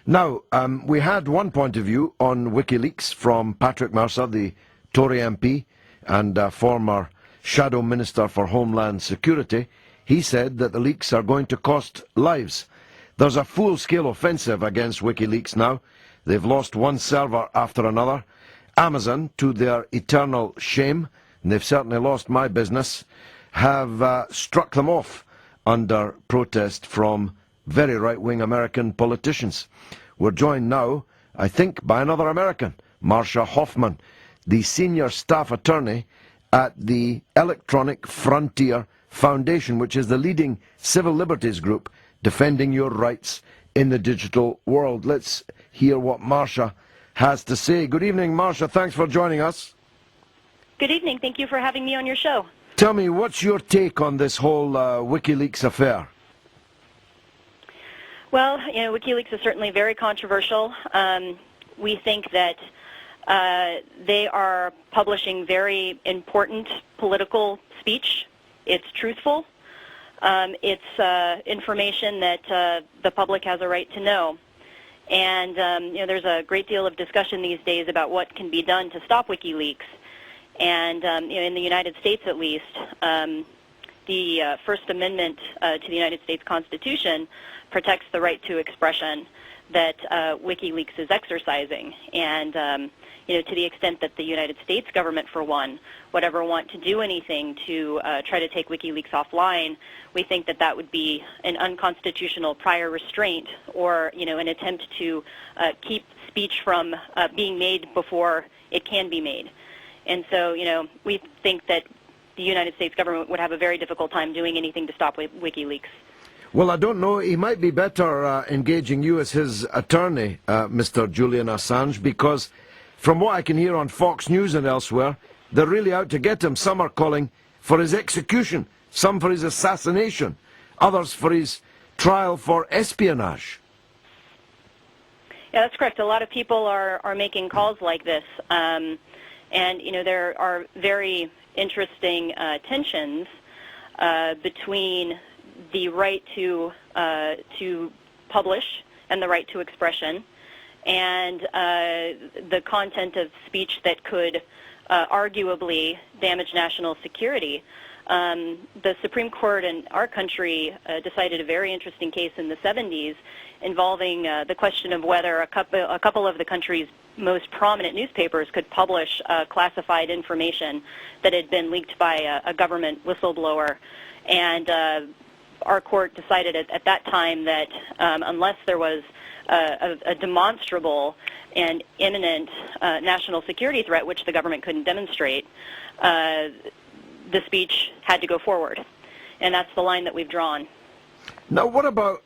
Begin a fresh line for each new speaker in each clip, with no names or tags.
Now, we had one point of view on WikiLeaks from Patrick Mercer, the Tory MP and former Shadow Minister for Homeland Security. He said that the leaks are going to cost lives. There's a full-scale offensive against WikiLeaks now. They've lost one server after another. Amazon, to their eternal shame, and they've certainly lost my business, have struck them off under protest from very right-wing American politicians. We're joined now, I think, by another American, Marsha Hoffman, the senior staff attorney at the Electronic Frontier Foundation, which is the leading civil liberties group defending your rights in the digital world. Let's hear what Marsha has to say. Good evening, Marsha. Thanks for joining us.
Good evening. Thank you for having me on your show.
Tell me, what's your take on this whole WikiLeaks affair?
Well, WikiLeaks is certainly very controversial. We think that they are publishing very important political speech. It's truthful. It's information that the public has a right to know. And there's a great deal of discussion these days about what can be done to stop WikiLeaks. And in the United States, at least, the First Amendment to the United States Constitution protects the right to expression that WikiLeaks is exercising. And to the extent that the United States government, for one, would ever want to do anything to try to take WikiLeaks offline, we think that that would be an unconstitutional prior restraint, or an attempt to keep speech from being made before it can be made. And so, we think that the United States government would have a very difficult time doing anything to stop WikiLeaks.
Well, I don't know. He might be better engaging you as his attorney, Mr. Julian Assange, because from what I can hear on Fox News and elsewhere, they're really out to get him. Some are calling for his execution, some for his assassination, others for his trial for espionage.
Yeah, that's correct. A lot of people are making calls like this. And, there are very interesting tensions between the right to publish and the right to expression, and the content of speech that could arguably damage national security. The Supreme Court in our country decided a very interesting case in the 70s involving the question of whether a couple of the country's most prominent newspapers could publish classified information that had been leaked by a government whistleblower. And our court decided at that time that unless there was a demonstrable and imminent national security threat, which the government couldn't demonstrate, the speech had to go forward. And that's the line that we've drawn.
Now, what about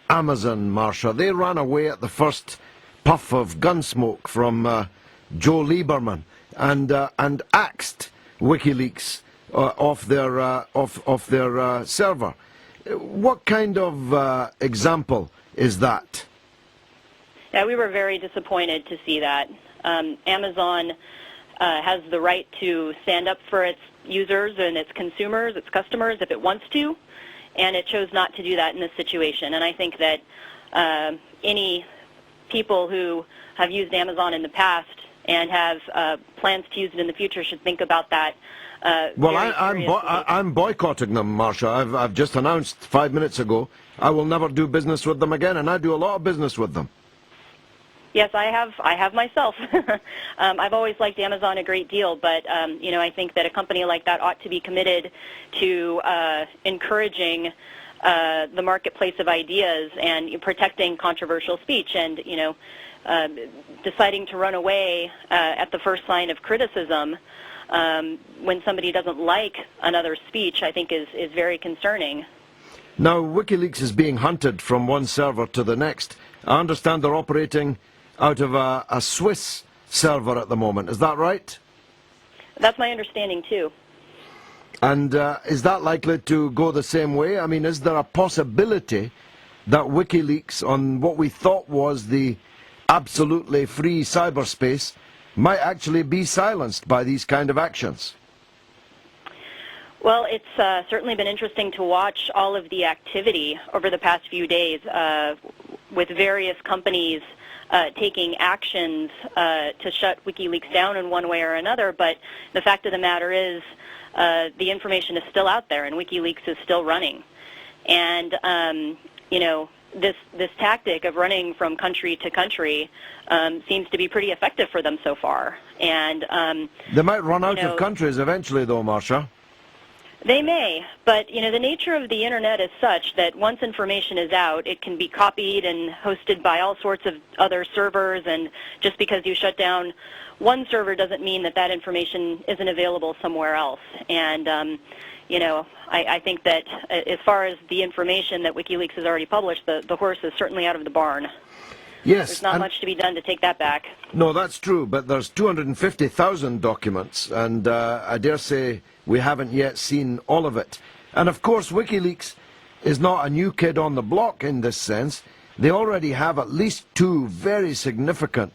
Amazon, Marsha? They ran away at the first puff of gunsmoke from Joe Lieberman and axed WikiLeaks off their server. What kind of example is that?
Yeah, we were very disappointed to see that. Amazon has the right to stand up for its users and its consumers, its customers, if it wants to, and it chose not to do that in this situation. And I think that any people who have used Amazon in the past and have plans to use it in the future should think about that.
Well, I'm boycotting them, Marsha. I've just announced 5 minutes ago I will never do business with them again, and I do a lot of business with them.
Yes, I have myself. I've always liked Amazon a great deal, but I think that a company like that ought to be committed to encouraging the marketplace of ideas and protecting controversial speech. And deciding to run away at the first sign of criticism when somebody doesn't like another speech, I think is very concerning.
Now, WikiLeaks is being hunted from one server to the next. I understand they're operating out of a Swiss server at the moment. Is that right?
That's my understanding, too.
And is that likely to go the same way? I mean, is there a possibility that WikiLeaks, on what we thought was the absolutely free cyberspace, might actually be silenced by these kind of actions?
Well, it's certainly been interesting to watch all of the activity over the past few days. with various companies taking actions to shut WikiLeaks down in one way or another, but the fact of the matter is the information is still out there and WikiLeaks is still running. And, you know, this tactic of running from country to country seems to be pretty effective for them so far. And
they might run out of countries eventually, though, Marsha.
They may, but you know the nature of the internet is such that once information is out, it can be copied and hosted by all sorts of other servers, and just because you shut down one server doesn't mean that that information isn't available somewhere else. And you know, I think that as far as the information that WikiLeaks has already published, the horse is certainly out of the barn.
Yes,
there's not much to be done to take that back.
No, that's true, but there's 250,000 documents, and I dare say we haven't yet seen all of it. And of course, WikiLeaks is not a new kid on the block in this sense. They already have at least two very significant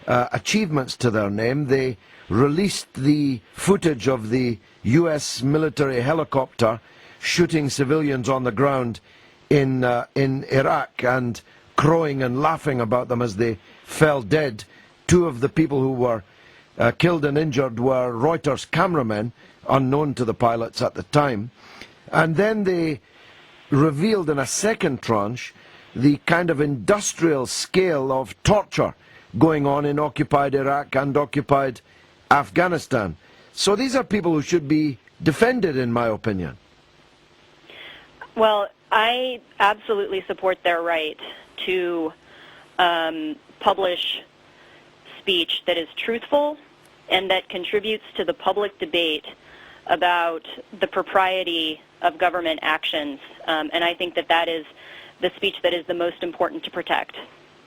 achievements to their name. They released the footage of the US military helicopter shooting civilians on the ground in Iraq and crowing and laughing about them as they fell dead. Two of the people who were killed and injured were Reuters cameramen, unknown to the pilots at the time. And then they revealed in a second tranche the kind of industrial scale of torture going on in occupied Iraq and occupied Afghanistan. So these are people who should be defended, in my opinion.
Well, I absolutely support their right to publish speech that is truthful and that contributes to the public debate about the propriety of government actions. And I think that that is the speech that is the most important to protect.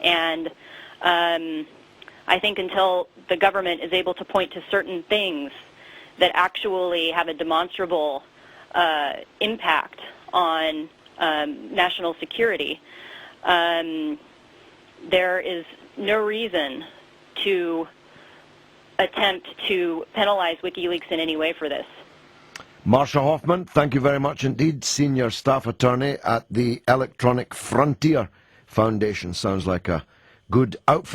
And I think until the government is able to point to certain things that actually have a demonstrable impact on national security, there is no reason to attempt to penalize WikiLeaks in any way for this.
Marsha Hoffman, thank you very much indeed, Senior Staff Attorney at the Electronic Frontier Foundation. Sounds like a good outfit.